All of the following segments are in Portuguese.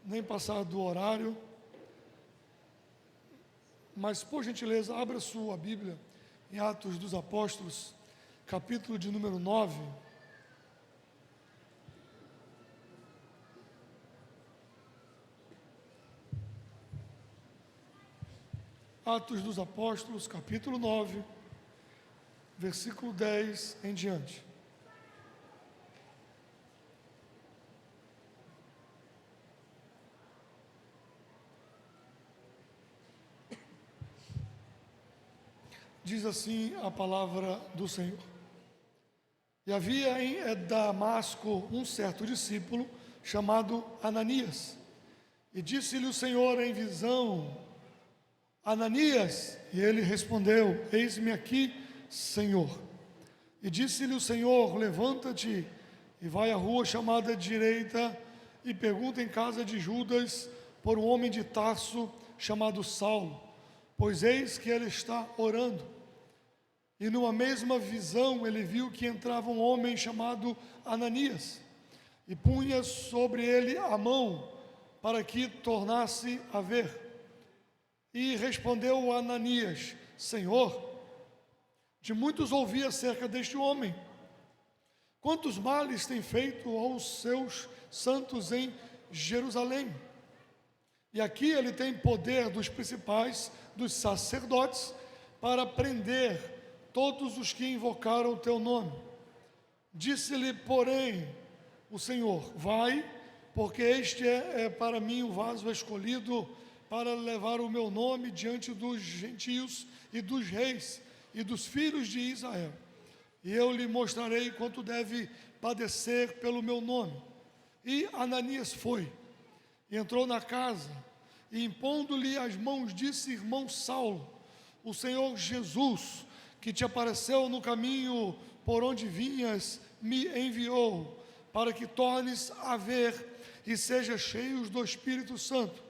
nem passar do horário, mas por gentileza, abra sua Bíblia em Atos dos Apóstolos, capítulo de número 9. Atos dos Apóstolos, capítulo 9, versículo 10 em diante. Diz assim a palavra do Senhor. E havia em Damasco um certo discípulo chamado Ananias. E disse-lhe o Senhor em visão: Ananias. E ele respondeu: Eis-me aqui, Senhor. E disse-lhe o Senhor: Levanta-te e vai à rua chamada direita e pergunta em casa de Judas por um homem de Tarso chamado Saulo, pois eis que ele está orando. E numa mesma visão ele viu que entrava um homem chamado Ananias e punha sobre ele a mão para que tornasse a ver. E respondeu Ananias: Senhor, de muitos ouvi acerca deste homem, quantos males tem feito aos seus santos em Jerusalém. E aqui ele tem poder dos principais, dos sacerdotes, para prender todos os que invocaram o teu nome. Disse-lhe, porém, o Senhor: Vai, porque este é para mim o vaso escolhido para levar o meu nome diante dos gentios e dos reis e dos filhos de Israel. E eu lhe mostrarei quanto deve padecer pelo meu nome. E Ananias foi, e entrou na casa, e impondo-lhe as mãos, disse: Irmão Saulo, o Senhor Jesus, que te apareceu no caminho por onde vinhas, me enviou, para que tornes a ver e sejas cheio do Espírito Santo.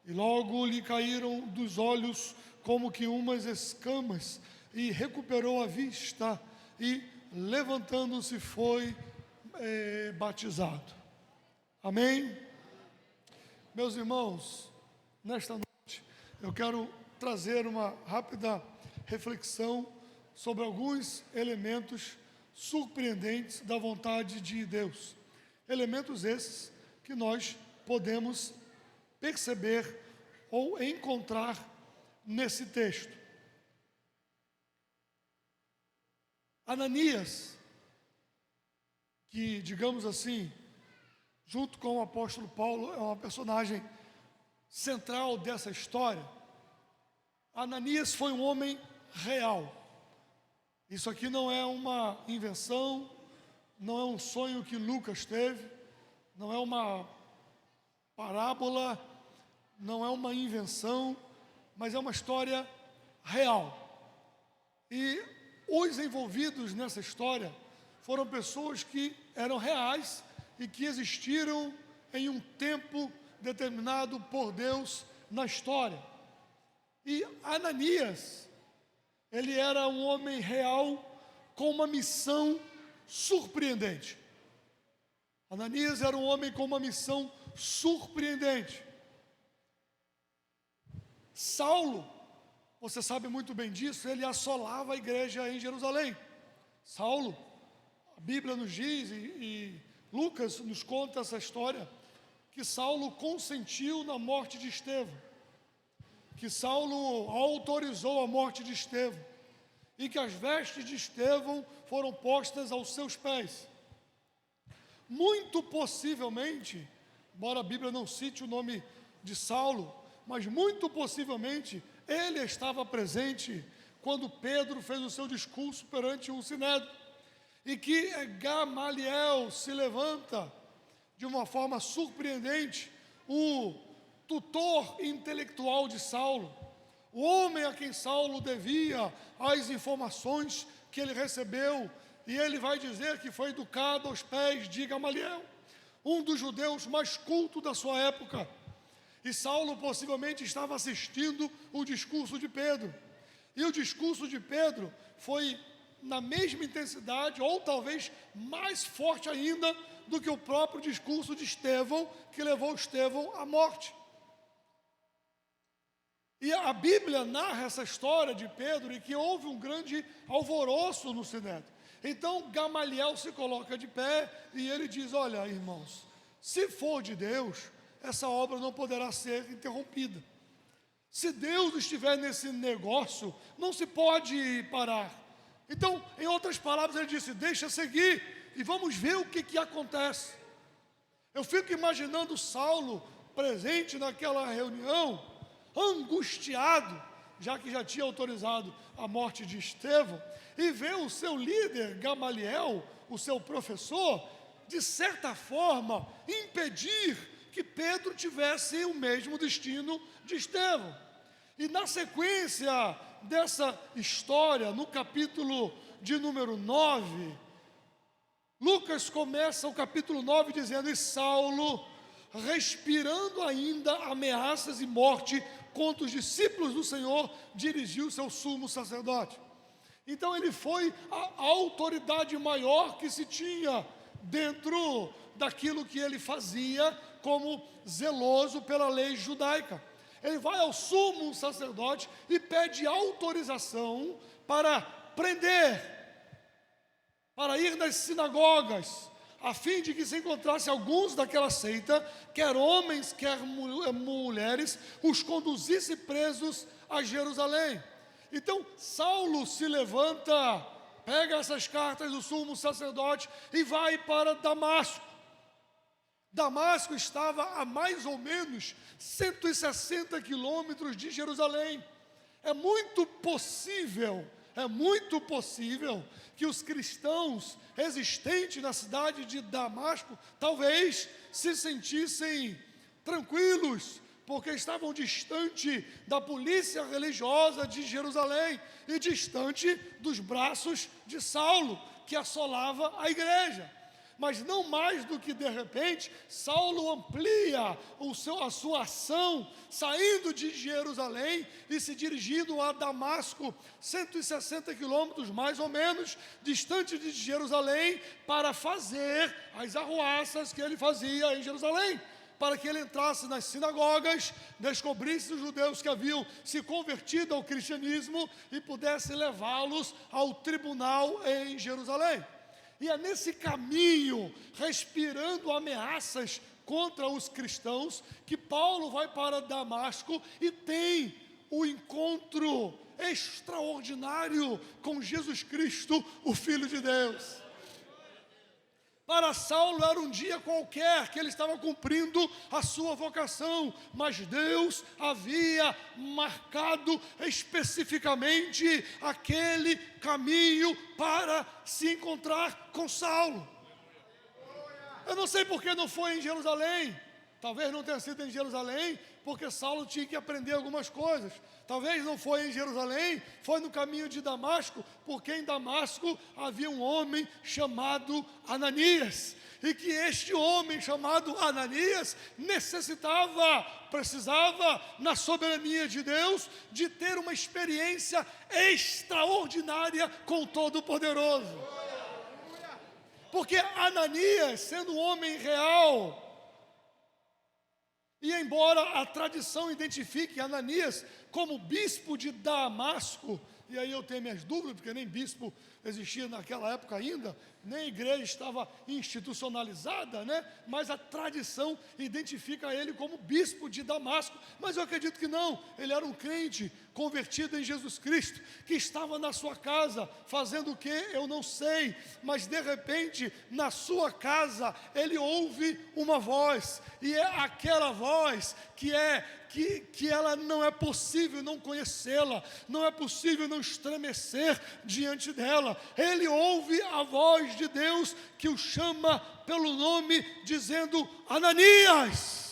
E logo lhe caíram dos olhos como que umas escamas, e recuperou a vista, e levantando-se foi batizado. Amém? Meus irmãos, nesta noite eu quero trazer uma rápida reflexão sobre alguns elementos surpreendentes da vontade de Deus. Elementos esses que nós podemos perceber ou encontrar nesse texto. Ananias, que, digamos assim, junto com o apóstolo Paulo, é uma personagem central dessa história. Ananias foi um homem real. Isso aqui não é uma invenção, não é um sonho que Lucas teve, não é uma parábola, não é uma invenção, mas é uma história real. E os envolvidos nessa história foram pessoas que eram reais e que existiram em um tempo determinado por Deus na história. E Ananias, ele era um homem real com uma missão surpreendente. Ananias era um homem com uma missão surpreendente. Saulo, você sabe muito bem disso, ele assolava a igreja em Jerusalém. Saulo, a Bíblia nos diz, e Lucas nos conta essa história, que Saulo consentiu na morte de Estevão, que Saulo autorizou a morte de Estevão, e que as vestes de Estevão foram postas aos seus pés. Muito possivelmente, embora a Bíblia não cite o nome de Saulo, mas muito possivelmente ele estava presente quando Pedro fez o seu discurso perante o Sinédrio, e que Gamaliel se levanta de uma forma surpreendente, o tutor intelectual de Saulo, o homem a quem Saulo devia as informações que ele recebeu, e ele vai dizer que foi educado aos pés de Gamaliel, um dos judeus mais cultos da sua época. E Saulo possivelmente estava assistindo o discurso de Pedro, e o discurso de Pedro foi na mesma intensidade, ou talvez mais forte ainda, do que o próprio discurso de Estevão, que levou Estevão à morte. E a Bíblia narra essa história de Pedro e que houve um grande alvoroço no Sinédrio. Então Gamaliel se coloca de pé e ele diz: olha, irmãos, se for de Deus, essa obra não poderá ser interrompida. Se Deus estiver nesse negócio, não se pode parar. Então, em outras palavras, ele disse: deixa seguir e vamos ver o que acontece. Eu fico imaginando Saulo presente naquela reunião, angustiado, já que já tinha autorizado a morte de Estevão, e ver o seu líder, Gamaliel, o seu professor, de certa forma, impedir que Pedro tivesse o mesmo destino de Estevão. E na sequência dessa história, no capítulo de número 9, Lucas começa o capítulo 9 dizendo: e Saulo, respirando ainda ameaças e morte contra os discípulos do Senhor, dirigiu-se ao sumo sacerdote. Então ele foi a autoridade maior que se tinha dentro daquilo que ele fazia como zeloso pela lei judaica. Ele vai ao sumo sacerdote e pede autorização para prender, para ir nas sinagogas, a fim de que se encontrasse alguns daquela seita, quer homens, quer mulheres, os conduzisse presos a Jerusalém. Então Saulo se levanta, pega essas cartas do sumo sacerdote e vai para Damasco. Damasco estava a mais ou menos 160 quilômetros de Jerusalém. É muito possível que os cristãos existentes na cidade de Damasco talvez se sentissem tranquilos, porque estavam distante da polícia religiosa de Jerusalém e distante dos braços de Saulo, que assolava a igreja. Mas não mais do que de repente, Saulo amplia a sua ação, saindo de Jerusalém e se dirigindo a Damasco, 160 quilômetros mais ou menos, distante de Jerusalém, para fazer as arruaças que ele fazia em Jerusalém, para que ele entrasse nas sinagogas, descobrisse os judeus que haviam se convertido ao cristianismo e pudesse levá-los ao tribunal em Jerusalém. E é nesse caminho, respirando ameaças contra os cristãos, que Paulo vai para Damasco e tem o encontro extraordinário com Jesus Cristo, o Filho de Deus. Para Saulo era um dia qualquer que ele estava cumprindo a sua vocação, mas Deus havia marcado especificamente aquele caminho para se encontrar com Saulo. Eu não sei por que não foi em Jerusalém. Talvez não tenha sido em Jerusalém, porque Saulo tinha que aprender algumas coisas. Talvez não foi em Jerusalém, foi no caminho de Damasco, porque em Damasco havia um homem chamado Ananias. E que este homem chamado Ananias precisava, na soberania de Deus, de ter uma experiência extraordinária com o Todo-Poderoso. Porque Ananias, sendo um homem real, e embora a tradição identifique Ananias como bispo de Damasco, e aí eu tenho minhas dúvidas, porque nem bispo existia naquela época ainda, nem a igreja estava institucionalizada, né? Mas a tradição identifica ele como bispo de Damasco. Mas eu acredito que não, ele era um crente convertido em Jesus Cristo, que estava na sua casa, fazendo o que? Eu não sei, mas de repente, na sua casa, ele ouve uma voz, e é aquela voz que ela não é possível não conhecê-la, não é possível não estremecer diante dela. Ele ouve a voz de Deus que o chama pelo nome, dizendo: Ananias.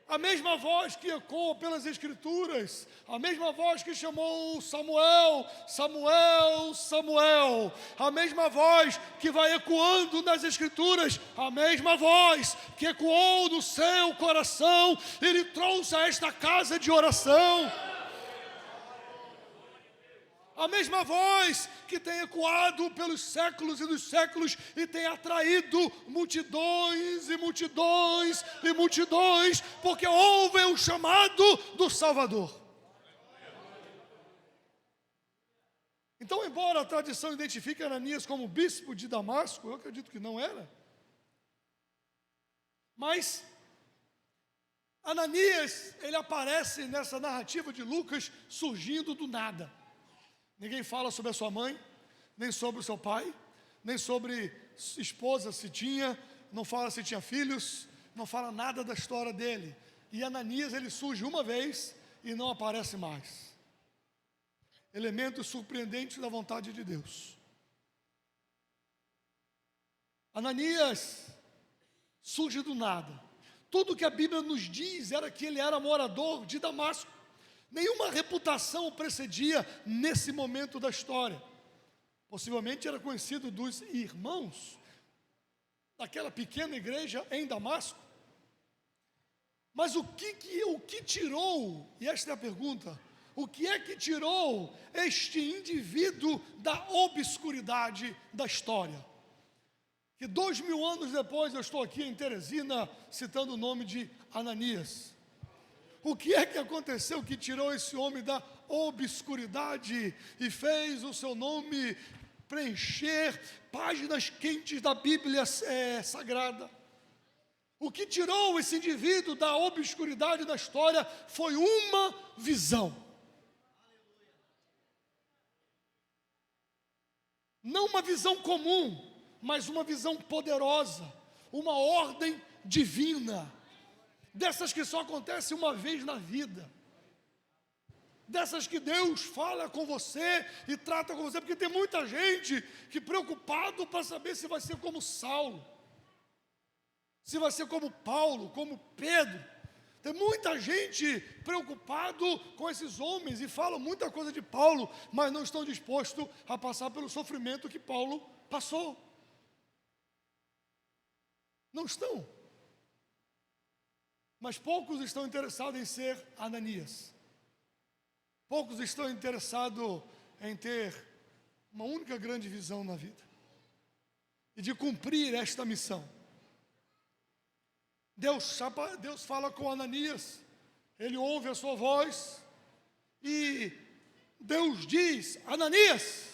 A mesma voz que ecoa pelas Escrituras, a mesma voz que chamou Samuel, Samuel, Samuel, a mesma voz que vai ecoando nas Escrituras, a mesma voz que ecoou no seu coração, ele trouxe a esta casa de oração. A mesma voz que tem ecoado pelos séculos e dos séculos e tem atraído multidões e multidões e multidões, porque houve o chamado do Salvador. Então, embora a tradição identifique Ananias como bispo de Damasco, eu acredito que não era. Mas Ananias, ele aparece nessa narrativa de Lucas surgindo do nada. Ninguém fala sobre a sua mãe, nem sobre o seu pai, nem sobre esposa se tinha, não fala se tinha filhos, não fala nada da história dele. E Ananias, ele surge uma vez e não aparece mais. Elementos surpreendentes da vontade de Deus. Ananias surge do nada. Tudo que a Bíblia nos diz era que ele era morador de Damasco. Nenhuma reputação o precedia nesse momento da história. Possivelmente era conhecido dos irmãos daquela pequena igreja em Damasco. Mas o que tirou, e esta é a pergunta, o que é que tirou este indivíduo da obscuridade da história? Que 2000 anos depois eu estou aqui em Teresina citando o nome de Ananias. O que é que aconteceu que tirou esse homem da obscuridade e fez o seu nome preencher páginas quentes da Bíblia Sagrada? O que tirou esse indivíduo da obscuridade da história foi uma visão. Não uma visão comum, mas uma visão poderosa, uma ordem divina, dessas que só acontecem uma vez na vida, dessas que Deus fala com você e trata com você, porque tem muita gente que preocupado para saber se vai ser como Saulo, se vai ser como Paulo, como Pedro. Tem muita gente preocupado com esses homens e falam muita coisa de Paulo, mas não estão dispostos a passar pelo sofrimento que Paulo passou. Não estão. Mas poucos estão interessados em ser Ananias. Poucos estão interessados em ter uma única grande visão na vida e de cumprir esta missão. Deus fala com Ananias, ele ouve a sua voz e Deus diz: Ananias,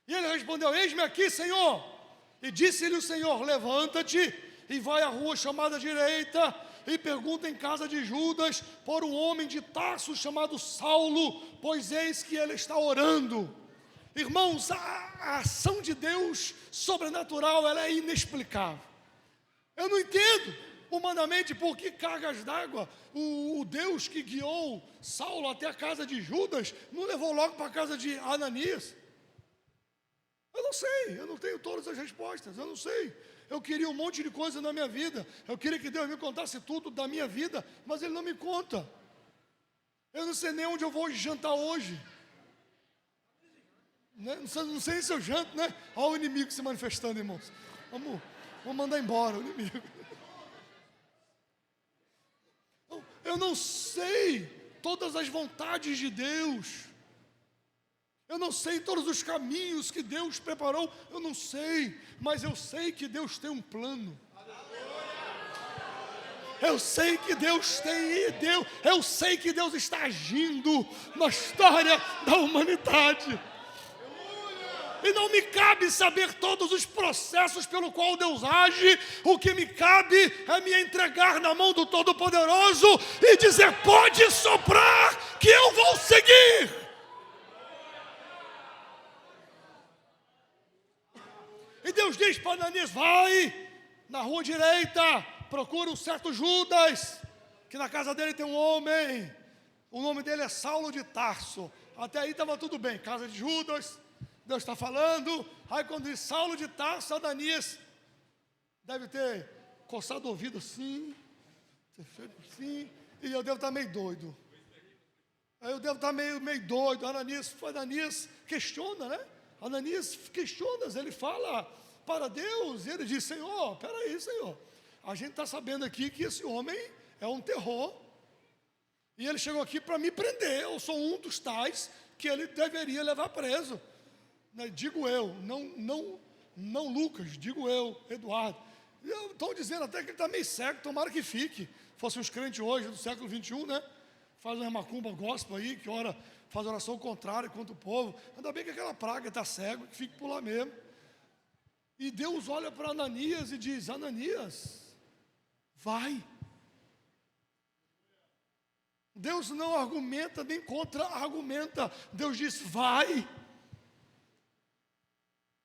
e ele respondeu: eis-me aqui, Senhor. E disse-lhe o Senhor: levanta-te e vai à rua chamada direita e pergunta em casa de Judas por um homem de Tarso chamado Saulo, pois eis que ele está orando. Irmãos, a ação de Deus sobrenatural, ela é inexplicável. Eu não entendo humanamente por que cargas d'água o Deus que guiou Saulo até a casa de Judas não levou logo para a casa de Ananias. Eu não sei, eu não tenho todas as respostas, eu não sei. Eu queria um monte de coisa na minha vida, eu queria que Deus me contasse tudo da minha vida, mas Ele não me conta. Eu não sei nem onde eu vou jantar hoje, né? Não sei se eu janto, né? Olha o inimigo se manifestando, irmãos. Vamos mandar embora o inimigo. Eu não sei todas as vontades de Deus. Eu não sei todos os caminhos que Deus preparou. Eu não sei, mas eu sei que Deus tem um plano. Eu sei que Deus eu sei que Deus está agindo na história da humanidade. E não me cabe saber todos os processos pelo qual Deus age. O que me cabe é me entregar na mão do Todo-Poderoso e dizer: pode soprar que eu vou seguir. E Deus diz para Ananias: vai na rua direita, procura um certo Judas, que na casa dele tem um homem, o nome dele é Saulo de Tarso. Até aí estava tudo bem, casa de Judas, Deus está falando. Aí quando diz Saulo de Tarso, Ananias deve ter coçado o ouvido assim, ter feito assim, e eu devo estar meio doido. Eu devo estar meio doido. Ananias questiona, né? Ananias questiona, ele fala para Deus, e ele diz: Senhor, peraí, Senhor, a gente está sabendo aqui que esse homem é um terror, e ele chegou aqui para me prender, eu sou um dos tais, que ele deveria levar preso. Digo eu, não Lucas, digo eu, Eduardo. Estão dizendo até que ele está meio cego, tomara que fique. Fossem os crentes hoje, do século XXI, né? Faz uma macumba gospel aí, que ora, faz oração contrária contra o povo. Ainda bem que aquela praga está cego, que fique por lá mesmo. E Deus olha para Ananias e diz: Ananias, vai. Deus não argumenta nem contra-argumenta. Deus diz: vai.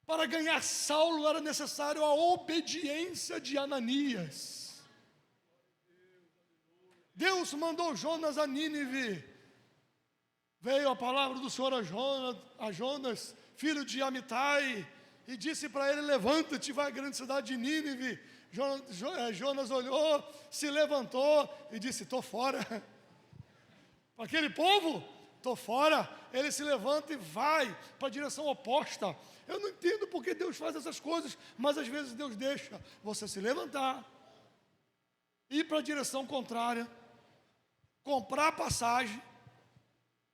Para ganhar Saulo era necessário a obediência de Ananias. Deus mandou Jonas a Nínive. Veio a palavra do Senhor a Jonas, filho de Amitai, e disse para ele: levanta-te, vai à grande cidade de Nínive. Jonas olhou, se levantou e disse: estou fora. Para aquele povo, estou fora. Ele se levanta e vai para a direção oposta. Eu não entendo porque Deus faz essas coisas, mas às vezes Deus deixa você se levantar, ir para a direção contrária, comprar passagem,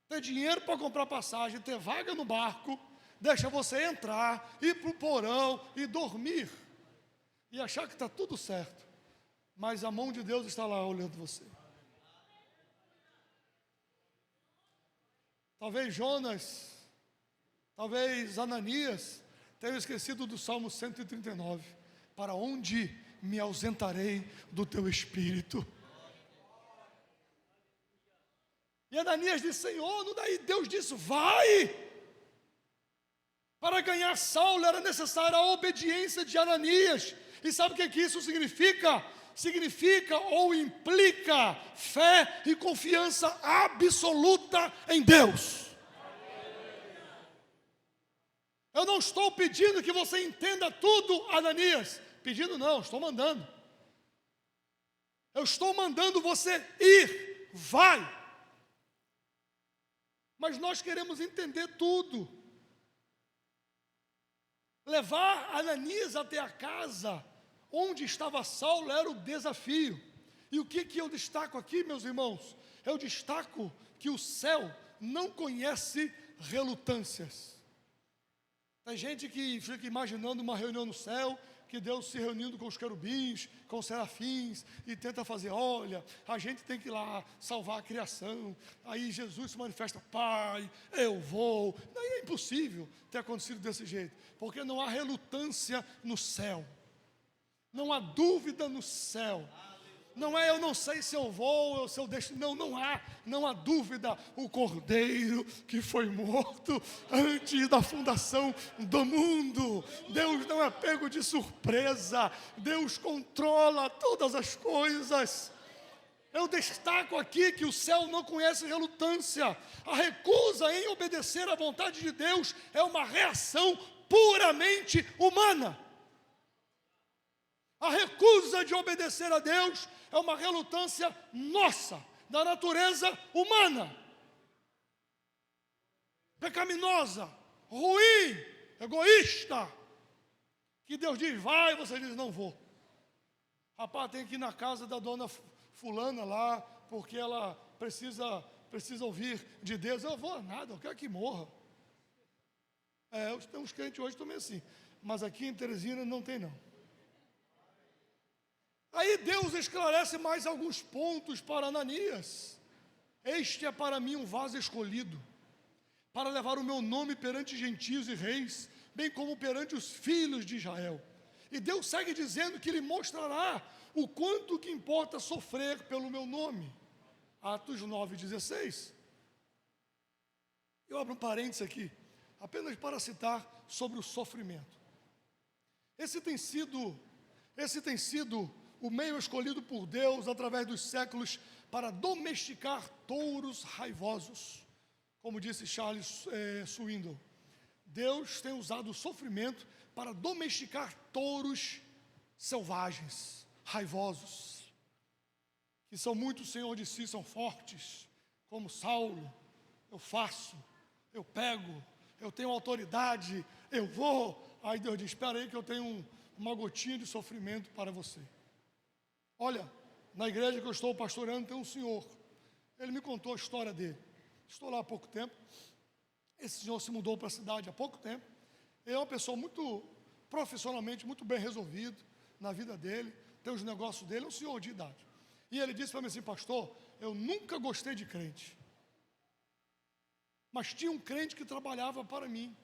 ter dinheiro para comprar passagem, ter vaga no barco, deixa você entrar, ir para o porão e dormir, e achar que está tudo certo, mas a mão de Deus está lá olhando você. Talvez Jonas, talvez Ananias tenham esquecido do Salmo 139, para onde me ausentarei do teu Espírito? E Ananias disse: Senhor, não daí. Deus disse: vai. Para ganhar Saulo era necessária a obediência de Ananias. E sabe o que isso significa? Significa ou implica fé e confiança absoluta em Deus. Eu não estou pedindo que você entenda tudo, Ananias. Pedindo não, estou mandando. Eu estou mandando você ir, vai. Mas nós queremos entender tudo. Levar Ananias até a casa onde estava Saulo era o desafio. E o que eu destaco aqui, meus irmãos? Eu destaco que o céu não conhece relutâncias. Tem gente que fica imaginando uma reunião no céu, que Deus se reunindo com os querubins, com os serafins, e tenta fazer: olha, a gente tem que ir lá salvar a criação. Aí Jesus se manifesta: Pai, eu vou. Daí é impossível ter acontecido desse jeito, porque não há relutância no céu, não há dúvida no céu. Não é eu não sei se eu vou ou se eu deixo. Não há dúvida. O Cordeiro que foi morto antes da fundação do mundo. Deus não é pego de surpresa. Deus controla todas as coisas. Eu destaco aqui que o céu não conhece relutância. A recusa em obedecer à vontade de Deus é uma reação puramente humana. A recusa de obedecer a Deus é uma relutância nossa, da natureza humana, pecaminosa, ruim, egoísta, que Deus diz: vai, você diz: não vou. Rapaz, tem que ir na casa da dona fulana lá, porque ela precisa ouvir de Deus. Eu vou nada, eu quero que morra. Tem uns crentes hoje também assim, mas aqui em Teresina não tem não. Aí Deus esclarece mais alguns pontos para Ananias. Este é para mim um vaso escolhido, para levar o meu nome perante gentios e reis, bem como perante os filhos de Israel. E Deus segue dizendo que Ele mostrará o quanto que importa sofrer pelo meu nome. Atos 9:16. Eu abro um parênteses aqui, apenas para citar sobre o sofrimento. Esse tem sido o meio escolhido por Deus através dos séculos para domesticar touros raivosos, como disse Charles Swindoll. Deus tem usado o sofrimento para domesticar touros selvagens, raivosos, que são muito o Senhor de si, são fortes, como Saulo. Eu faço, eu pego, eu tenho autoridade, eu vou. Aí Deus diz: espera aí que eu tenho uma gotinha de sofrimento para você. Olha, na igreja que eu estou pastoreando tem um senhor. Ele me contou a história dele. Estou lá há pouco tempo. Esse senhor se mudou para a cidade há pouco tempo. Ele é uma pessoa muito, profissionalmente, muito bem resolvido na vida dele, tem os negócios dele, é um senhor de idade. E ele disse para mim assim: pastor, eu nunca gostei de crente, mas tinha um crente que trabalhava para mim,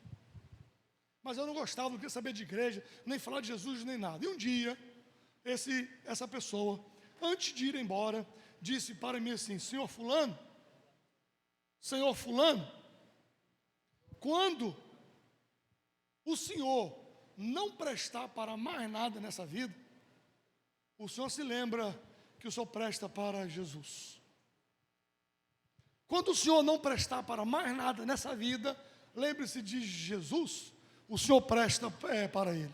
mas eu não gostava, não queria saber de igreja, nem falar de Jesus, nem nada. E um dia, essa pessoa, antes de ir embora, disse para mim assim: senhor fulano, quando o senhor não prestar para mais nada nessa vida, o senhor se lembra que o senhor presta para Jesus. Quando o senhor não prestar para mais nada nessa vida, lembre-se de Jesus, o senhor presta para ele.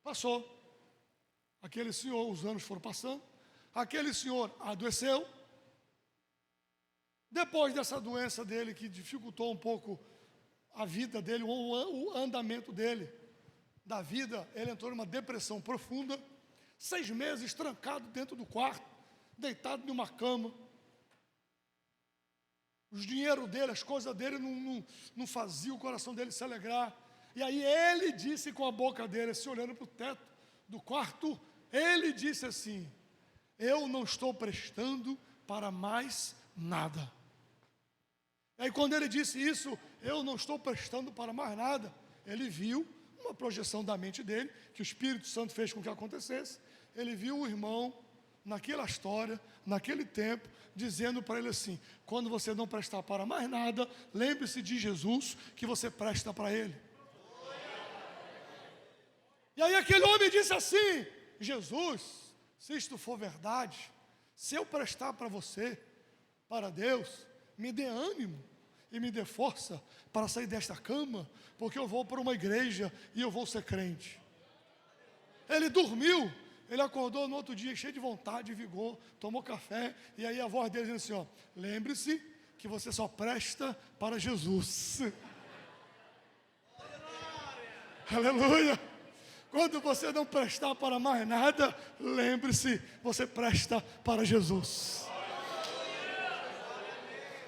Passou. Aquele senhor, os anos foram passando, aquele senhor adoeceu. Depois dessa doença dele, que dificultou um pouco a vida dele, o andamento dele, da vida, ele entrou numa depressão profunda, 6 meses trancado dentro do quarto, deitado numa cama. Os dinheiro dele, as coisas dele não faziam o coração dele se alegrar. E aí ele disse com a boca dele, assim, olhando para o teto do quarto, ele disse assim: eu não estou prestando para mais nada. E aí quando ele disse isso, eu não estou prestando para mais nada, ele viu uma projeção da mente dele, que o Espírito Santo fez com que acontecesse. Ele viu o irmão, naquela história, naquele tempo, dizendo para ele assim: quando você não prestar para mais nada, lembre-se de Jesus, que você presta para ele. E aí aquele homem disse assim: Jesus, se isto for verdade, se eu prestar para você, para Deus, me dê ânimo e me dê força para sair desta cama, porque eu vou para uma igreja e eu vou ser crente. Ele dormiu, ele acordou no outro dia cheio de vontade, de vigor, tomou café, e aí a voz dele dizendo assim: ó, lembre-se que você só presta para Jesus. Aleluia! Quando você não prestar para mais nada, lembre-se, você presta para Jesus.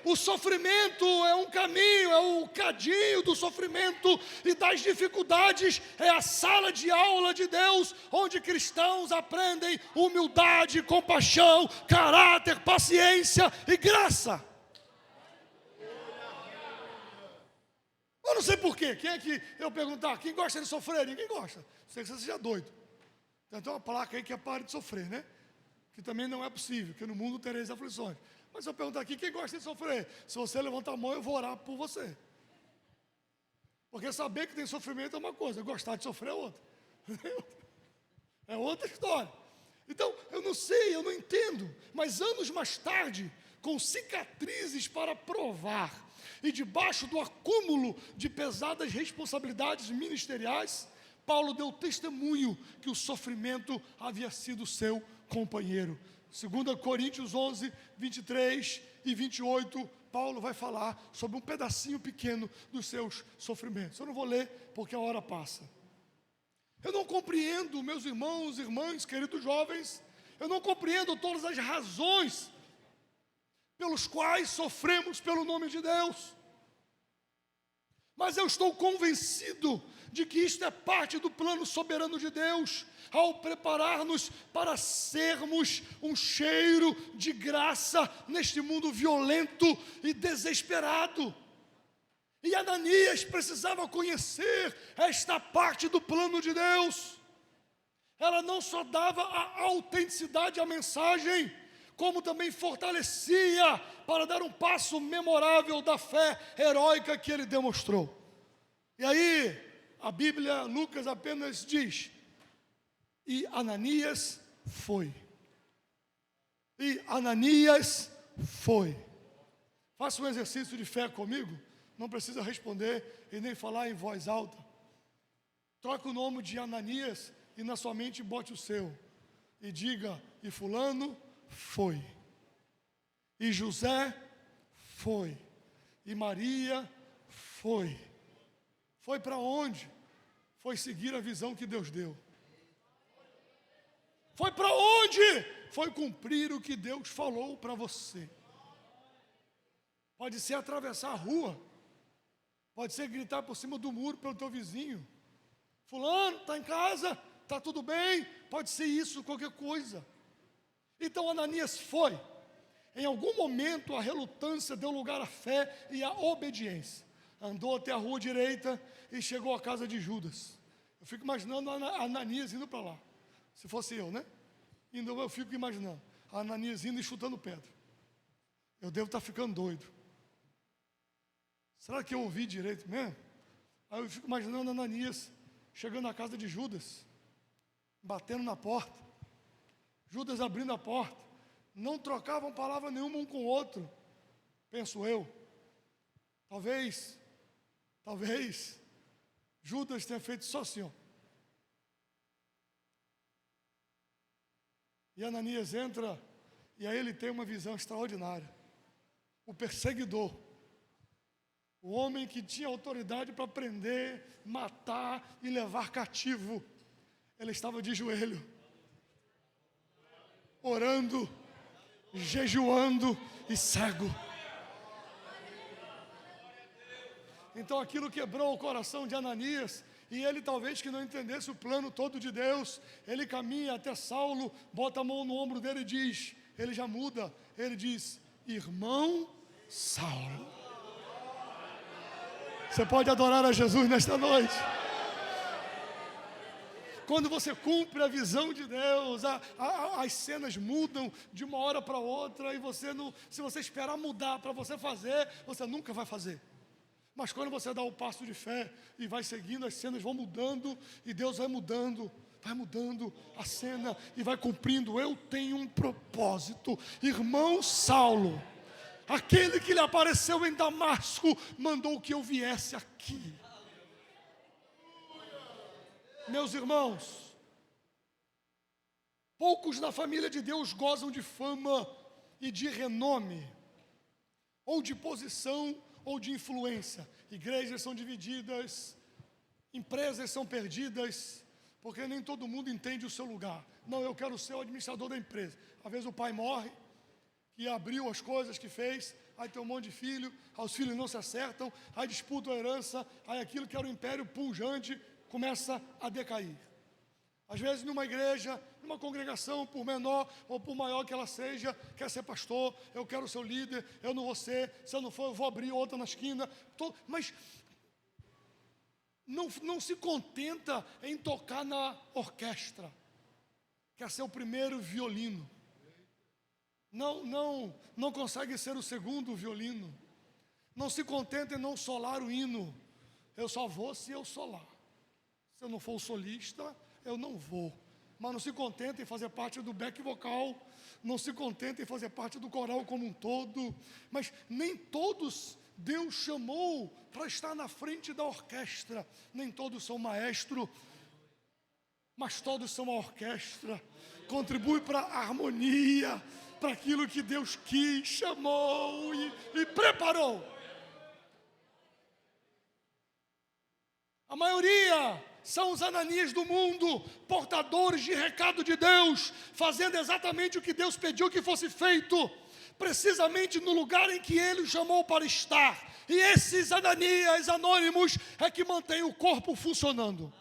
O sofrimento é um caminho, é o cadinho do sofrimento e das dificuldades, é a sala de aula de Deus, onde cristãos aprendem humildade, compaixão, caráter, paciência e graça. Eu não sei porquê, quem é que eu perguntar, quem gosta de sofrer? Ninguém gosta, sei que você seja doido. Tem uma placa aí que é pare de sofrer, né? Que também não é possível, que no mundo tereis aflições. Mas se eu perguntar aqui, quem gosta de sofrer? Se você levantar a mão, eu vou orar por você. Porque saber que tem sofrimento é uma coisa, gostar de sofrer é outra. É outra história. Então, eu não sei, eu não entendo. Mas anos mais tarde, com cicatrizes para provar, e debaixo do acúmulo de pesadas responsabilidades ministeriais, Paulo deu testemunho que o sofrimento havia sido seu companheiro. 2 Coríntios 11, 23 e 28, Paulo vai falar sobre um pedacinho pequeno dos seus sofrimentos. Eu não vou ler porque a hora passa. Eu não compreendo, meus irmãos, irmãs, queridos jovens, eu não compreendo todas as razões pelos quais sofremos pelo nome de Deus. Mas eu estou convencido de que isto é parte do plano soberano de Deus, ao preparar-nos para sermos um cheiro de graça neste mundo violento e desesperado. E Ananias precisava conhecer esta parte do plano de Deus. Ela não só dava a autenticidade à mensagem, como também fortalecia para dar um passo memorável da fé heróica que ele demonstrou. E aí, a Bíblia, Lucas apenas diz: e Ananias foi. E Ananias foi. Faça um exercício de fé comigo. Não precisa responder e nem falar em voz alta. Troque o nome de Ananias e na sua mente bote o seu. E diga: e fulano foi. E José foi. E Maria foi. Foi para onde? Foi seguir a visão que Deus deu. Foi para onde? Foi cumprir o que Deus falou para você. Pode ser atravessar a rua, Pode ser gritar por cima do muro pelo teu vizinho. Fulano, está em casa? Está tudo bem? Pode ser isso, qualquer coisa. Então Ananias foi. Em algum momento a relutância deu lugar à fé e à obediência. Andou até a rua direita e chegou à casa de Judas. Eu fico imaginando Ananias indo para lá. Se fosse eu, né? Eu fico imaginando Ananias indo e chutando pedra. Eu devo estar ficando doido. Será que eu ouvi direito mesmo? Aí eu fico imaginando Ananias chegando na casa de Judas, batendo na porta. Judas abrindo a porta. Não trocavam palavra nenhuma um com o outro. Penso eu. Talvez Judas tenha feito só assim, ó. E Ananias entra, e aí ele tem uma visão extraordinária. O perseguidor, o homem que tinha autoridade para prender, matar e levar cativo, ele estava de joelho, orando, jejuando e cego. Então aquilo quebrou o coração de Ananias, e ele talvez que não entendesse o plano todo de Deus. Ele caminha até Saulo, bota a mão no ombro dele e diz, ele já muda, ele diz, irmão Saulo. Você pode adorar a Jesus nesta noite. Quando você cumpre a visão de Deus, as cenas mudam de uma hora para outra, e se você esperar mudar para você fazer, você nunca vai fazer. Mas quando você dá o passo de fé e vai seguindo, as cenas vão mudando, e Deus vai mudando a cena e vai cumprindo. Eu tenho um propósito. Irmão Saulo, aquele que lhe apareceu em Damasco, mandou que eu viesse aqui. Meus irmãos, poucos na família de Deus gozam de fama e de renome, ou de posição, ou de influência. Igrejas são divididas, empresas são perdidas, porque nem todo mundo entende o seu lugar. Não, eu quero ser o administrador da empresa. Às vezes o pai morre, que abriu as coisas que fez, aí tem um monte de filho, aí os filhos não se acertam, aí disputam a herança, aí aquilo que era o império pujante começa a decair. Às vezes numa igreja, numa congregação, por menor ou por maior que ela seja, quer ser pastor, eu quero ser o líder, eu não vou ser, se eu não for eu vou abrir outra na esquina, mas não se contenta em tocar na orquestra, quer ser o primeiro violino, não consegue ser o segundo violino, não se contenta em não solar o hino, eu só vou se eu solar, se eu não for o solista, eu não vou. Mas não se contenta em fazer parte do back vocal, não se contenta em fazer parte do coral como um todo, mas nem todos Deus chamou para estar na frente da orquestra, nem todos são maestro, mas todos são a orquestra, contribui para a harmonia, para aquilo que Deus quis, chamou e preparou. A maioria são os Ananias do mundo, portadores de recado de Deus, fazendo exatamente o que Deus pediu que fosse feito, precisamente no lugar em que Ele os chamou para estar. E esses Ananias anônimos é que mantêm o corpo funcionando.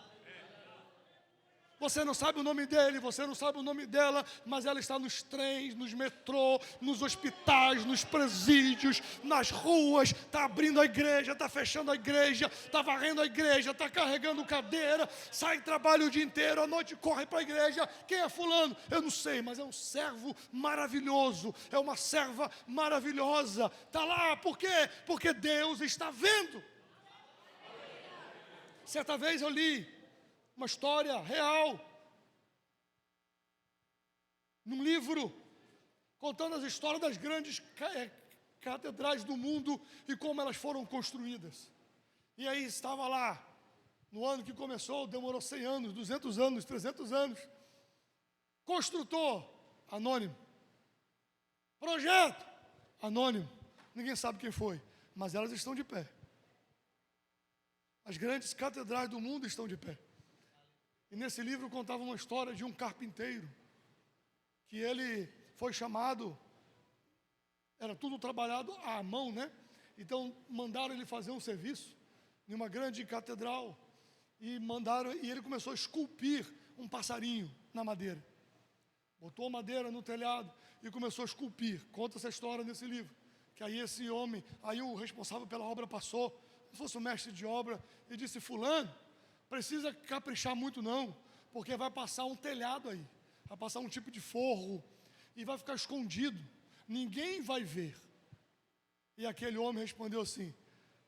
Você não sabe o nome dele, você não sabe o nome dela, mas ela está nos trens, nos metrô, nos hospitais, nos presídios, nas ruas, está abrindo a igreja, está fechando a igreja, está varrendo a igreja, está carregando cadeira, sai e trabalha o dia inteiro, à noite corre para a igreja. Quem é fulano? Eu não sei, mas é um servo maravilhoso, é uma serva maravilhosa. Está lá, por quê? Porque Deus está vendo. Certa vez eu li uma história real, num livro, contando as histórias das grandes catedrais do mundo e como elas foram construídas. E aí estava lá, no ano que começou, demorou 100 anos, 200 anos, 300 anos. Construtor, anônimo. Projeto, anônimo. Ninguém sabe quem foi, mas elas estão de pé. As grandes catedrais do mundo estão de pé. E nesse livro contava uma história de um carpinteiro, que ele foi chamado, era tudo trabalhado à mão, né? Então mandaram ele fazer um serviço, em uma grande catedral, e ele começou a esculpir um passarinho na madeira. Botou a madeira no telhado e começou a esculpir. Conta essa história nesse livro. Que aí esse homem, aí o responsável pela obra passou, se fosse o mestre de obra, e disse: fulano, precisa caprichar muito não, porque vai passar um telhado aí, vai passar um tipo de forro, e vai ficar escondido, ninguém vai ver. E aquele homem respondeu assim: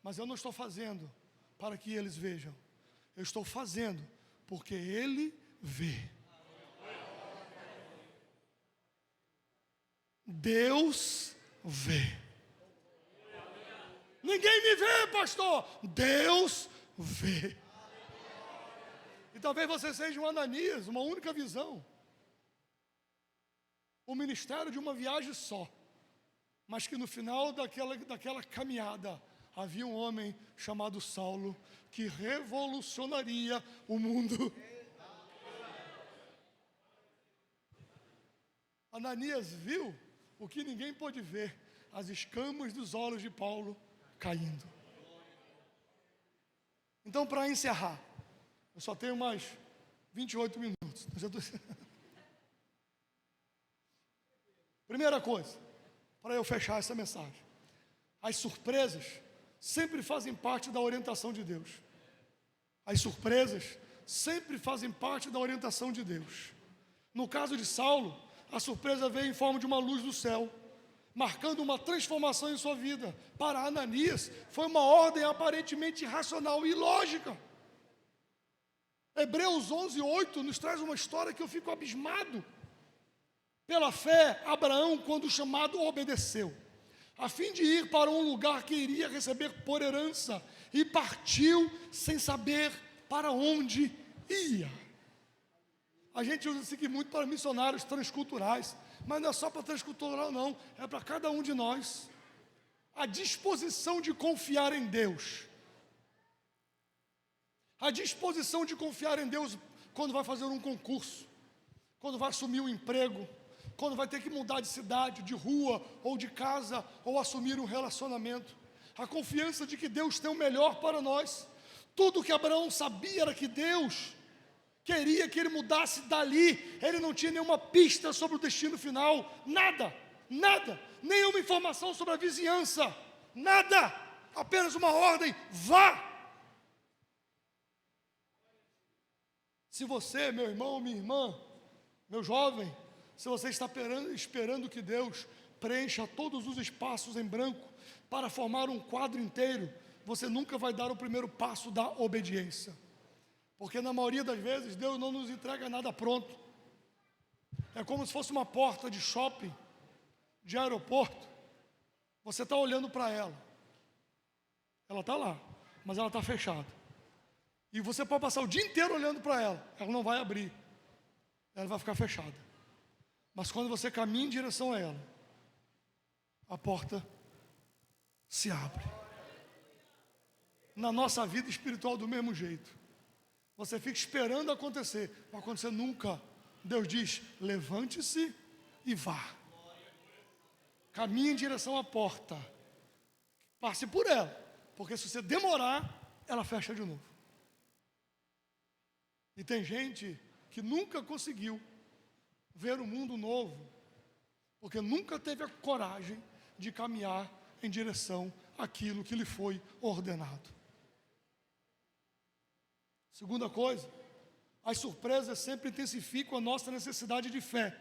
mas eu não estou fazendo para que eles vejam, eu estou fazendo porque ele vê. Deus vê. Ninguém me vê, pastor. Deus vê. E talvez você seja um Ananias, uma única visão, o ministério de uma viagem só, mas que no final daquela caminhada havia um homem chamado Saulo que revolucionaria o mundo. Ananias viu o que ninguém pôde ver, as escamas dos olhos de Paulo caindo. Então, para encerrar, eu só tenho mais 28 minutos. Primeira coisa, para eu fechar essa mensagem: as surpresas sempre fazem parte da orientação de Deus. As surpresas sempre fazem parte da orientação de Deus. No caso de Saulo, a surpresa veio em forma de uma luz do céu, marcando uma transformação em sua vida. Para Ananias, foi uma ordem aparentemente irracional e ilógica. Hebreus 11:8 nos traz uma história que eu fico abismado. Pela fé, Abraão, quando chamado, obedeceu, a fim de ir para um lugar que iria receber por herança, e partiu sem saber para onde ia. A gente usa isso aqui muito para missionários transculturais, mas não é só para transcultural não, é para cada um de nós. A disposição de confiar em Deus. A disposição de confiar em Deus quando vai fazer um concurso, quando vai assumir um emprego, quando vai ter que mudar de cidade, de rua ou de casa, ou assumir um relacionamento. A confiança de que Deus tem o melhor para nós. Tudo que Abraão sabia era que Deus queria que ele mudasse dali. Ele não tinha nenhuma pista sobre o destino final, nada, nenhuma informação sobre a vizinhança, nada, apenas uma ordem: vá. Se você, meu irmão, minha irmã, meu jovem, se você está esperando que Deus preencha todos os espaços em branco para formar um quadro inteiro, você nunca vai dar o primeiro passo da obediência. Porque na maioria das vezes Deus não nos entrega nada pronto. É como se fosse uma porta de shopping, de aeroporto. Você está olhando para ela. Ela está lá, mas ela está fechada. E você pode passar o dia inteiro olhando para ela. Ela não vai abrir. Ela vai ficar fechada. Mas quando você caminha em direção a ela, a porta se abre. Na nossa vida espiritual do mesmo jeito. Você fica esperando acontecer, não vai acontecer nunca. Deus diz: levante-se e vá. Caminhe em direção à porta. Passe por ela, porque se você demorar, ela fecha de novo. E tem gente que nunca conseguiu ver um mundo novo, porque nunca teve a coragem de caminhar em direção àquilo que lhe foi ordenado. Segunda coisa, as surpresas sempre intensificam a nossa necessidade de fé.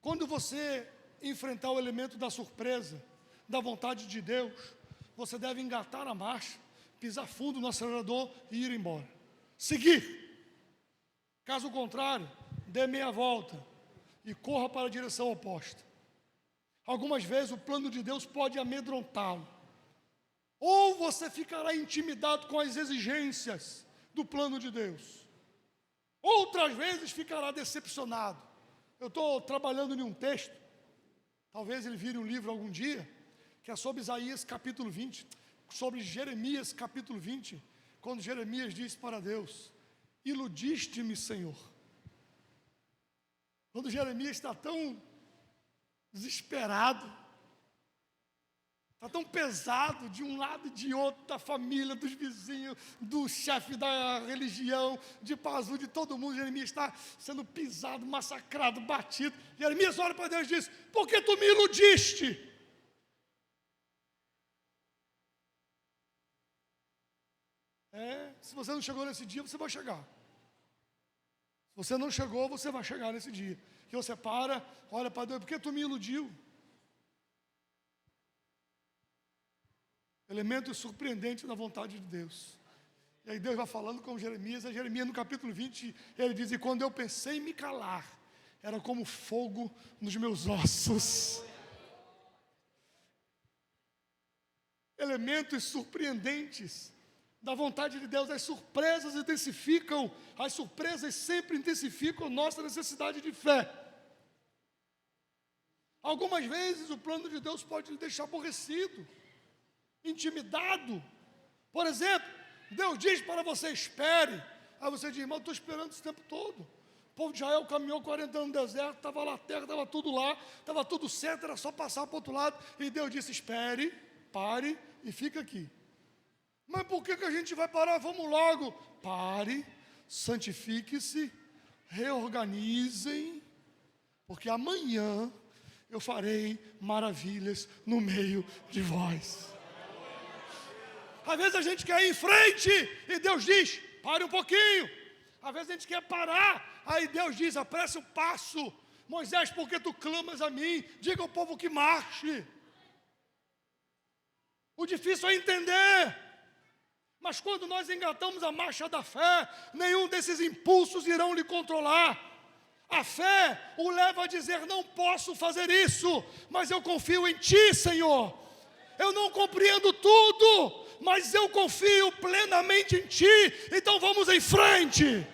Quando você enfrentar o elemento da surpresa, da vontade de Deus, você deve engatar a marcha, pisar fundo no acelerador e ir embora. Seguir. Caso contrário, dê meia volta e corra para a direção oposta. Algumas vezes o plano de Deus pode amedrontá-lo. Ou você ficará intimidado com as exigências do plano de Deus. Outras vezes ficará decepcionado. Eu estou trabalhando em um texto, talvez ele vire um livro algum dia, que é sobre Isaías capítulo 20, sobre Jeremias capítulo 20, quando Jeremias disse para Deus: iludiste-me, Senhor. Quando Jeremias está tão desesperado, Está tão pesado de um lado e de outro, da família, dos vizinhos, do chefe da religião, de Pazu, de todo mundo. Jeremias está sendo pisado, massacrado, batido. Jeremias olha para Deus e diz: por que tu me iludiste? Se você não chegou nesse dia, você vai chegar. Se você não chegou, você vai chegar nesse dia. Que você para, olha para Deus: por que tu me iludiu? Elementos surpreendentes da vontade de Deus. E aí Deus vai falando com Jeremias. E Jeremias, no capítulo 20, ele diz: e quando eu pensei em me calar, era como fogo nos meus ossos. Elementos surpreendentes da vontade de Deus. As surpresas intensificam, as surpresas sempre intensificam nossa necessidade de fé. Algumas vezes o plano de Deus pode lhe deixar aborrecido, intimidado. Por exemplo, Deus diz para você: espere. Aí você diz: irmão, estou esperando esse tempo todo. O povo de Israel caminhou 40 anos no deserto, estava lá a terra, estava tudo lá, estava tudo certo, era só passar para o outro lado. E Deus disse: espere, pare e fica aqui. Mas por que a gente vai parar? Vamos logo. Pare, santifique-se, reorganizem, porque amanhã eu farei maravilhas no meio de vós. Às vezes a gente quer ir em frente e Deus diz: pare um pouquinho. Às vezes a gente quer parar, aí Deus diz: apresse o passo. Moisés, por que tu clamas a mim? Diga ao povo que marche. O difícil é entender. Mas quando nós engatamos a marcha da fé, nenhum desses impulsos irão lhe controlar. A fé o leva a dizer: não posso fazer isso, mas eu confio em Ti, Senhor. Eu não compreendo tudo, mas eu confio plenamente em Ti, então vamos em frente.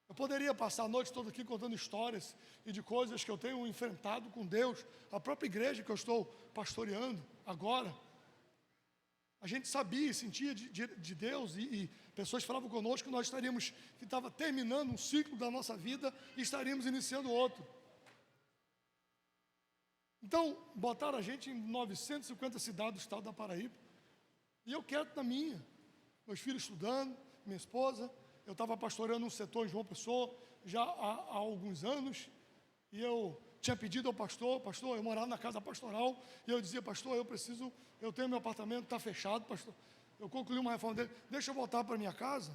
Eu poderia passar a noite toda aqui contando histórias e de coisas que eu tenho enfrentado com Deus, a própria igreja que eu estou pastoreando agora. A gente sabia e sentia de Deus, e pessoas falavam conosco que nós estaríamos, que estava terminando um ciclo da nossa vida e estaríamos iniciando outro. Então, botaram a gente em 950 cidades do estado da Paraíba, e eu quieto na minha, meus filhos estudando, minha esposa. Eu estava pastoreando um setor em João Pessoa já há alguns anos, e eu tinha pedido ao pastor: pastor, eu morava na casa pastoral, e eu dizia: pastor, eu tenho meu apartamento, está fechado, pastor. Eu concluí uma reforma dele: deixa eu voltar para minha casa,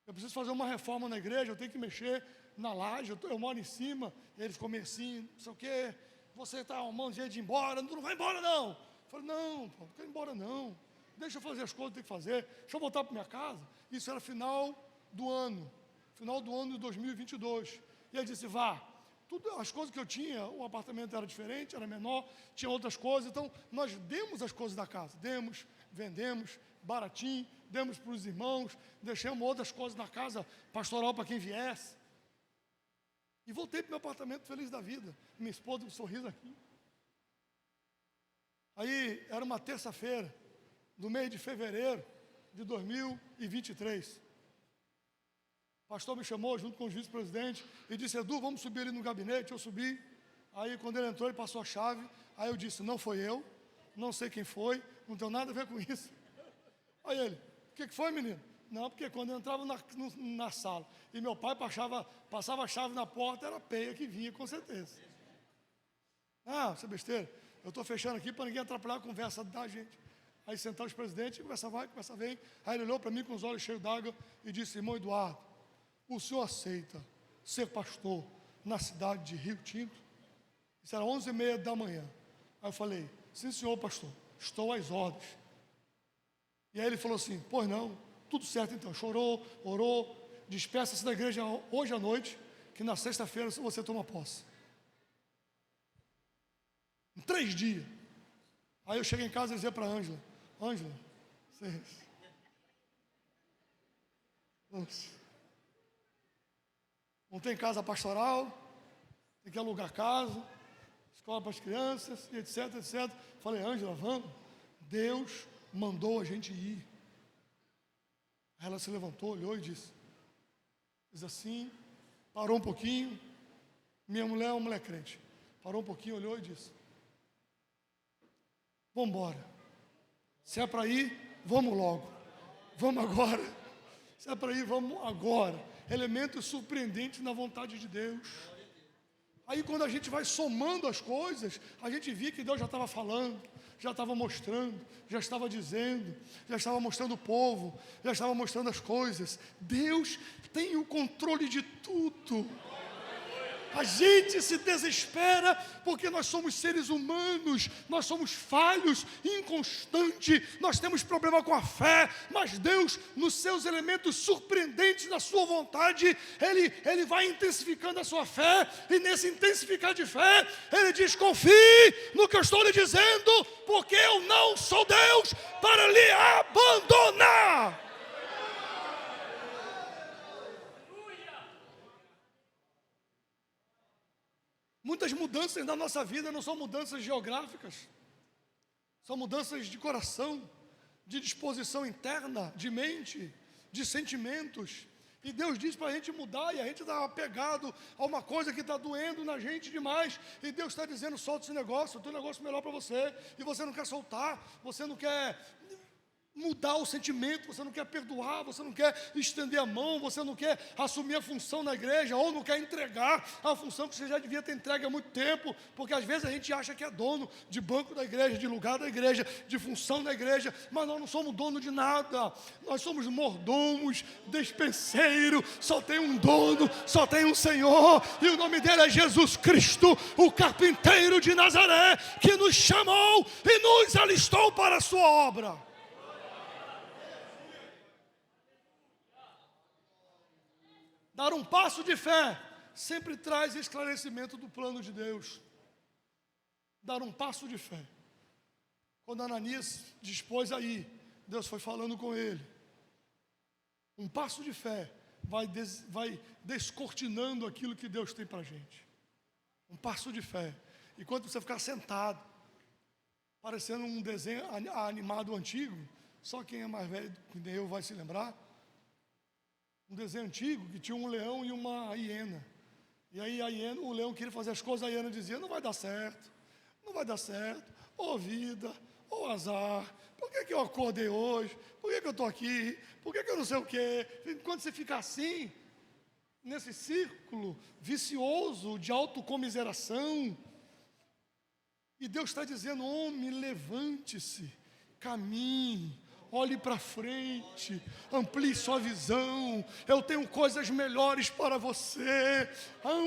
eu preciso fazer uma reforma na igreja, eu tenho que mexer na laje, eu moro em cima. E ele ficou meio assim, não sei o quê: você está arrumando jeito de ir embora, não vai embora não. Eu falei: não quero ir embora não, deixa eu fazer as coisas que eu tenho que fazer, deixa eu voltar para minha casa. Isso era final do ano de 2022. E ele disse: vá. As coisas que eu tinha, o apartamento era diferente, era menor, tinha outras coisas. Então, nós demos as coisas da casa, vendemos, baratinho, demos para os irmãos, deixamos outras coisas na casa pastoral para quem viesse. E voltei para o meu apartamento feliz da vida, minha esposa com um sorriso aqui. Aí, era uma terça-feira, do mês de fevereiro de 2023. O pastor me chamou junto com os vice-presidentes e disse: Edu, vamos subir ali no gabinete. Eu subi. Aí quando ele entrou, ele passou a chave. Aí eu disse: não foi eu, não sei quem foi, não tem nada a ver com isso. Aí ele: o que foi, menino? Não, porque quando eu entrava na sala e meu pai passava a chave na porta, era a peia que vinha, com certeza. Ah, isso é besteira. Eu estou fechando aqui para ninguém atrapalhar a conversa da gente. Aí sentaram os presidentes, conversa vai, conversa vem. Aí ele olhou para mim com os olhos cheios d'água e disse: irmão Eduardo, o senhor aceita ser pastor na cidade de Rio Tinto? Isso era 11h30 da manhã. Aí eu falei: sim senhor pastor, estou às ordens. E aí ele falou assim: pois não, tudo certo então. Chorou, orou: despeça-se da igreja hoje à noite, que na sexta-feira você toma posse. Em 3 dias. Aí eu cheguei em casa e dizia para a Ângela: Ângela, não tem casa pastoral, tem que alugar casa, escola para as crianças, e etc, etc. Falei: Ângela, vamos, Deus mandou a gente ir. Aí ela se levantou, olhou e disse assim, parou um pouquinho, Minha mulher é uma mulher crente. Parou um pouquinho, olhou e disse: vamos embora. Se é para ir, vamos logo. Vamos agora. Se é para ir, vamos agora. Elementos surpreendentes na vontade de Deus. Aí quando a gente vai somando as coisas, a gente vê que Deus já estava falando, já estava mostrando, já estava dizendo, já estava mostrando o povo, já estava mostrando as coisas. Deus tem o controle de tudo. A gente se desespera porque nós somos seres humanos, nós somos falhos, inconstantes, nós temos problema com a fé, mas Deus, nos seus elementos surpreendentes da sua vontade, Ele vai intensificando a sua fé, e nesse intensificar de fé, Ele diz: confie no que eu estou lhe dizendo, porque eu não sou Deus para lhe abandonar. Muitas mudanças na nossa vida não são mudanças geográficas, são mudanças de coração, de disposição interna, de mente, de sentimentos. E Deus diz para a gente mudar, e a gente está apegado a uma coisa que está doendo na gente demais. E Deus está dizendo: solta esse negócio, eu tenho um negócio melhor para você. E você não quer soltar, você não quer mudar o sentimento, você não quer perdoar, você não quer estender a mão, você não quer assumir a função na igreja, ou não quer entregar a função que você já devia ter entregue há muito tempo, porque às vezes a gente acha que é dono de banco da igreja, de lugar da igreja, de função da igreja, mas nós não somos dono de nada, nós somos mordomos, despenseiro, só tem um dono, só tem um Senhor, e o nome dele é Jesus Cristo, o carpinteiro de Nazaré, que nos chamou e nos alistou para a sua obra. Dar um passo de fé sempre traz esclarecimento do plano de Deus. Dar um passo de fé. Quando Ananias dispôs aí, Deus foi falando com ele. Um passo de fé vai descortinando aquilo que Deus tem para a gente. Um passo de fé. E quando você ficar sentado, parecendo um desenho animado antigo, só quem é mais velho que nem eu vai se lembrar. Um desenho antigo que tinha um leão e uma hiena. E aí o leão queria fazer as coisas, a hiena dizia: não vai dar certo, não vai dar certo, ou vida, ou azar, por que eu acordei hoje, por que eu estou aqui, por que eu não sei o quê. Quando você fica assim, nesse círculo vicioso de autocomiseração, e Deus está dizendo: homem, levante-se, caminhe, olhe para frente, amplie sua visão, eu tenho coisas melhores para você,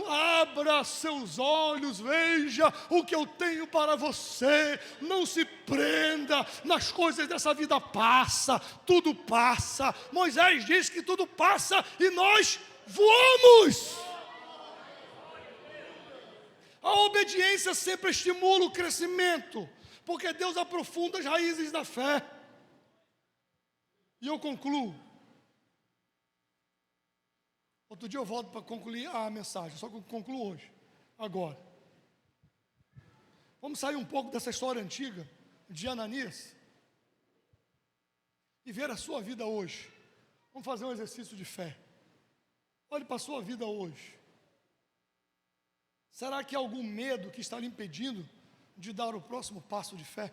abra seus olhos, veja o que eu tenho para você, não se prenda nas coisas dessa vida, tudo passa. Moisés diz que tudo passa e nós voamos. A obediência sempre estimula o crescimento, porque Deus aprofunda as raízes da fé. E eu concluo. Outro dia eu volto para concluir a mensagem, só que eu concluo hoje, agora. Vamos sair um pouco dessa história antiga de Ananias e ver a sua vida hoje. Vamos fazer um exercício de fé. Olhe para a sua vida hoje. Será que há algum medo que está lhe impedindo de dar o próximo passo de fé?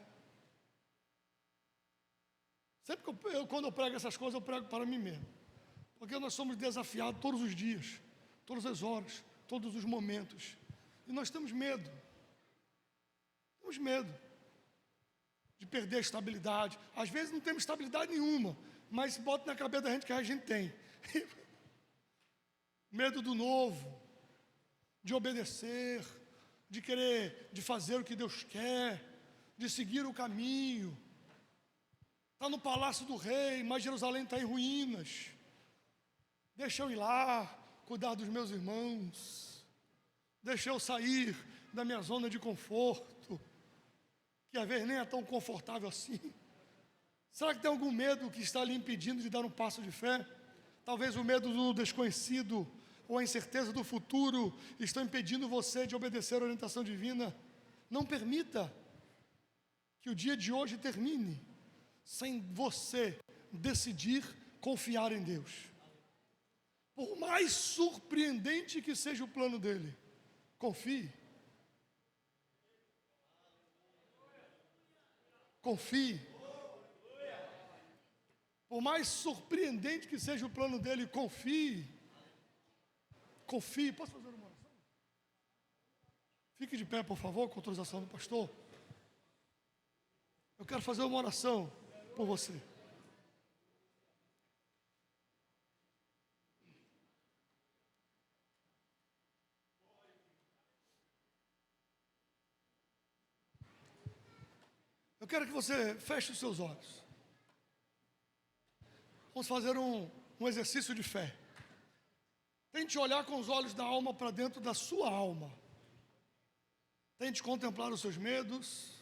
Sempre que quando eu prego essas coisas, eu prego para mim mesmo. Porque nós somos desafiados todos os dias, todas as horas, todos os momentos. E nós temos medo. Temos medo de perder a estabilidade. Às vezes não temos estabilidade nenhuma, mas bota na cabeça da gente que a gente tem. Medo do novo, de obedecer, de querer, de fazer o que Deus quer, de seguir o caminho. Está no palácio do rei, mas Jerusalém está em ruínas. Deixa eu ir lá, cuidar dos meus irmãos. Deixa eu sair da minha zona de conforto, que às vezes nem é tão confortável assim. Será que tem algum medo que está lhe impedindo de dar um passo de fé? Talvez o medo do desconhecido ou a incerteza do futuro estão impedindo você de obedecer a orientação divina. Não permita que o dia de hoje termine sem você decidir confiar em Deus. Por mais surpreendente que seja o plano dele, Confie. Confie. Por mais surpreendente que seja o plano dele, confie. Confie. Posso fazer uma oração? Fique de pé, por favor, com autorização do pastor. Eu quero fazer uma oração por você. Eu quero que você feche os seus olhos. Vamos fazer um exercício de fé. Tente olhar com os olhos da alma para dentro da sua alma. Tente contemplar os seus medos.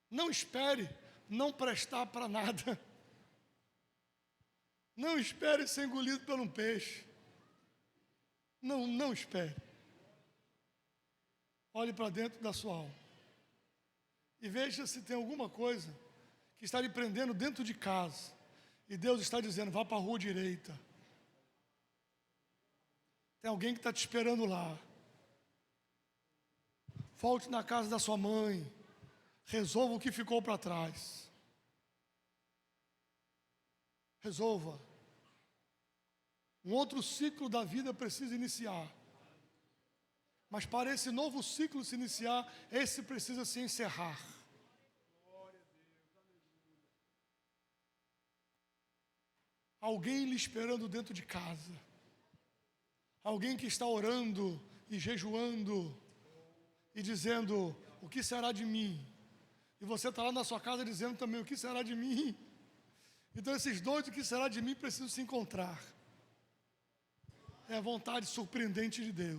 Não espere não prestar para nada. Não espere ser engolido por um peixe. Não espere. Olhe para dentro da sua alma. E veja se tem alguma coisa que está lhe prendendo dentro de casa. E Deus está dizendo, vá para a rua direita. Tem alguém que está te esperando lá. Volte na casa da sua mãe. Resolva o que ficou para trás. Resolva. Um outro ciclo da vida precisa iniciar. Mas para esse novo ciclo se iniciar, esse precisa se encerrar. Alguém lhe esperando dentro de casa. Alguém que está orando e jejuando e dizendo, o que será de mim? E você está lá na sua casa dizendo também, o que será de mim? Então esses dois, o que será de mim, precisam se encontrar. É a vontade surpreendente de Deus.